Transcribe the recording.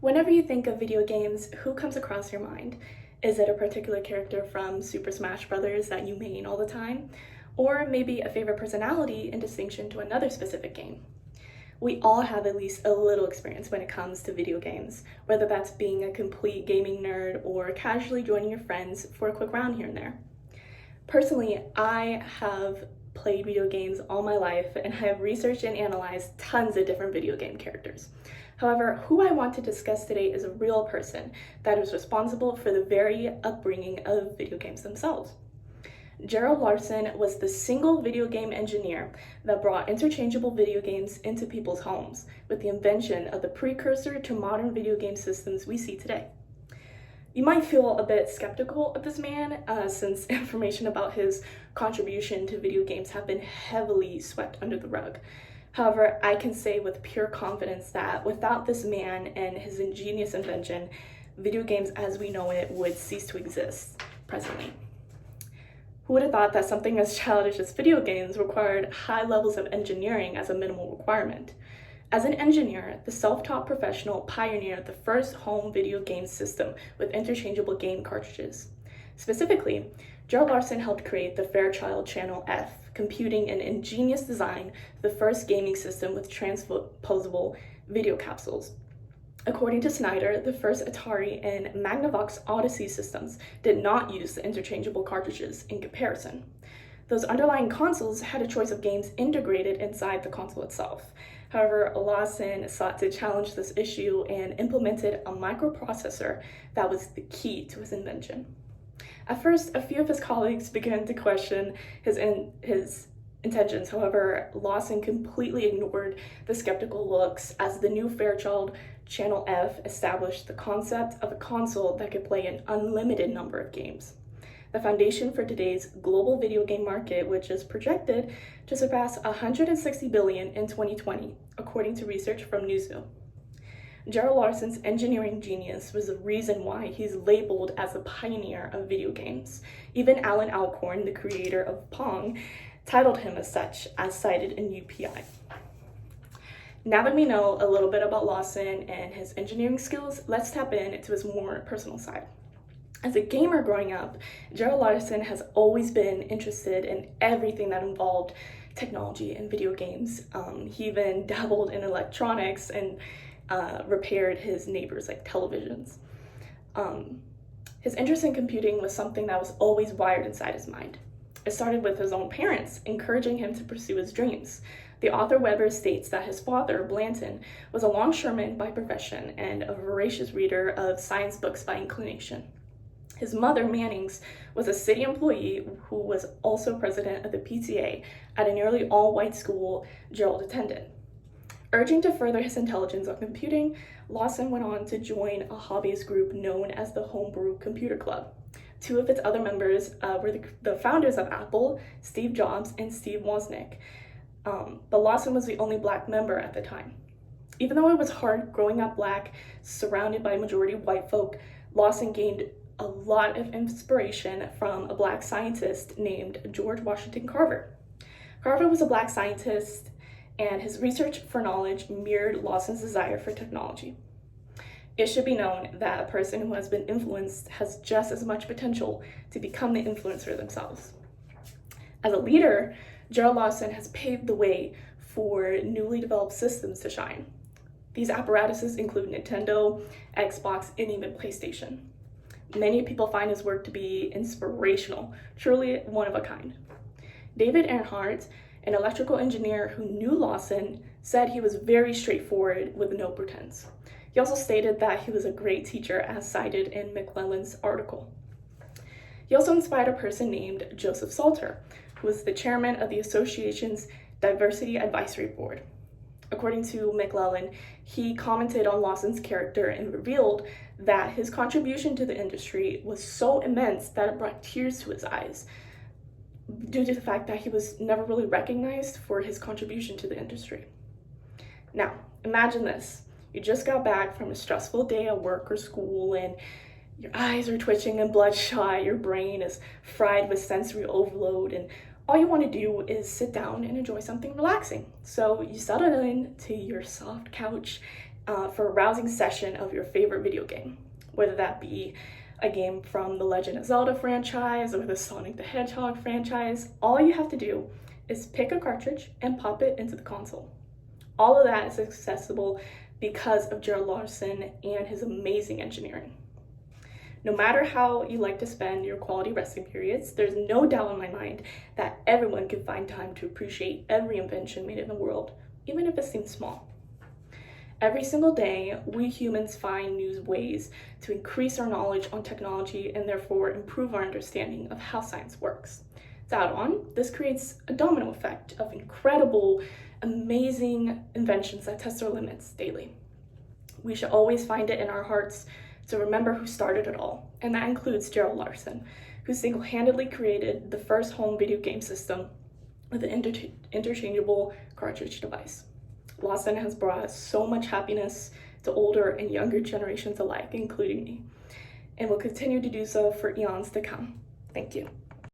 Whenever you think of video games, who comes across your mind? Is it a particular character from Super Smash Bros. That you main all the time? Or maybe a favorite personality in distinction to another specific game? We all have at least a little experience when it comes to video games, whether that's being a complete gaming nerd or casually joining your friends for a quick round here and there. Personally, I have played video games all my life and have researched and analyzed tons of different video game characters. However, who I want to discuss today is a real person that is responsible for the very upbringing of video games themselves. Gerald Larson was the single video game engineer that brought interchangeable video games into people's homes with the invention of the precursor to modern video game systems we see today. You might feel a bit skeptical of this man since information about his contribution to video games have been heavily swept under the rug. However, I can say with pure confidence that without this man and his ingenious invention, video games as we know it would cease to exist presently. Who would have thought that something as childish as video games required high levels of engineering as a minimal requirement? As an engineer, the self-taught professional pioneered the first home video game system with interchangeable game cartridges. Specifically, Gerald Larson helped create the Fairchild Channel F, computing an ingenious design for the first gaming system with transposable video capsules. According to Snyder, the first Atari and Magnavox Odyssey systems did not use the interchangeable cartridges in comparison. Those underlying consoles had a choice of games integrated inside the console itself. However, Lawson sought to challenge this issue and implemented a microprocessor that was the key to his invention. At first, a few of his colleagues began to question his intentions. However, Lawson completely ignored the skeptical looks as the new Fairchild Channel F established the concept of a console that could play an unlimited number of games, the foundation for today's global video game market, which is projected to surpass $160 billion in 2020, according to research from Newzoo. Gerald Larson's engineering genius was the reason why he's labeled as a pioneer of video games. Even Alan Alcorn, the creator of Pong, titled him as such, as cited in UPI. Now that we know a little bit about Lawson and his engineering skills, let's tap into his more personal side. As a gamer growing up, Gerald Larson has always been interested in everything that involved technology and video games. He even dabbled in electronics and repaired his neighbors' televisions. His interest in computing was something that was always wired inside his mind. It started with his own parents, encouraging him to pursue his dreams. The author Weber states that his father, Blanton, was a longshoreman by profession and a voracious reader of science books by inclination. His mother, Mannings, was a city employee who was also president of the PTA at a nearly all-white school Gerald attended. Urging to further his intelligence on computing, Lawson went on to join a hobbyist group known as the Homebrew Computer Club. Two of its other members were the founders of Apple, Steve Jobs and Steve Wozniak, but Lawson was the only Black member at the time. Even though it was hard growing up Black, surrounded by majority white folk, Lawson gained a lot of inspiration from a Black scientist named George Washington Carver. Carver was a Black scientist, and his research for knowledge mirrored Lawson's desire for technology. It should be known that a person who has been influenced has just as much potential to become the influencer themselves. As a leader, Gerald Lawson has paved the way for newly developed systems to shine. These apparatuses include Nintendo, Xbox, and even PlayStation. Many people find his work to be inspirational, truly one of a kind. David Earnhardt, an electrical engineer who knew Lawson, said he was very straightforward with no pretense. He also stated that he was a great teacher, as cited in McClellan's article. He also inspired a person named Joseph Salter, who was the chairman of the association's Diversity Advisory Board. According to McClellan, he commented on Lawson's character and revealed that his contribution to the industry was so immense that it brought tears to his eyes, due to the fact that he was never really recognized for his contribution to the industry. Now, imagine this. You just got back from a stressful day at work or school and your eyes are twitching and bloodshot, your brain is fried with sensory overload, and all you want to do is sit down and enjoy something relaxing. So you settle in to your soft couch for a rousing session of your favorite video game, whether that be a game from the Legend of Zelda franchise or the Sonic the Hedgehog franchise. All you have to do is pick a cartridge and pop it into the console. All of that is accessible because of Gerald Larson and his amazing engineering. No matter how you like to spend your quality resting periods, there's no doubt in my mind that everyone can find time to appreciate every invention made in the world, even if it seems small. Every single day, we humans find new ways to increase our knowledge on technology and therefore improve our understanding of how science works. To add on, this creates a domino effect of incredible, amazing inventions that test our limits daily. We should always find it in our hearts to remember who started it all, and that includes Gerald Larson, who single-handedly created the first home video game system with an interchangeable cartridge device. Larson has brought so much happiness to older and younger generations alike, including me, and will continue to do so for eons to come. Thank you.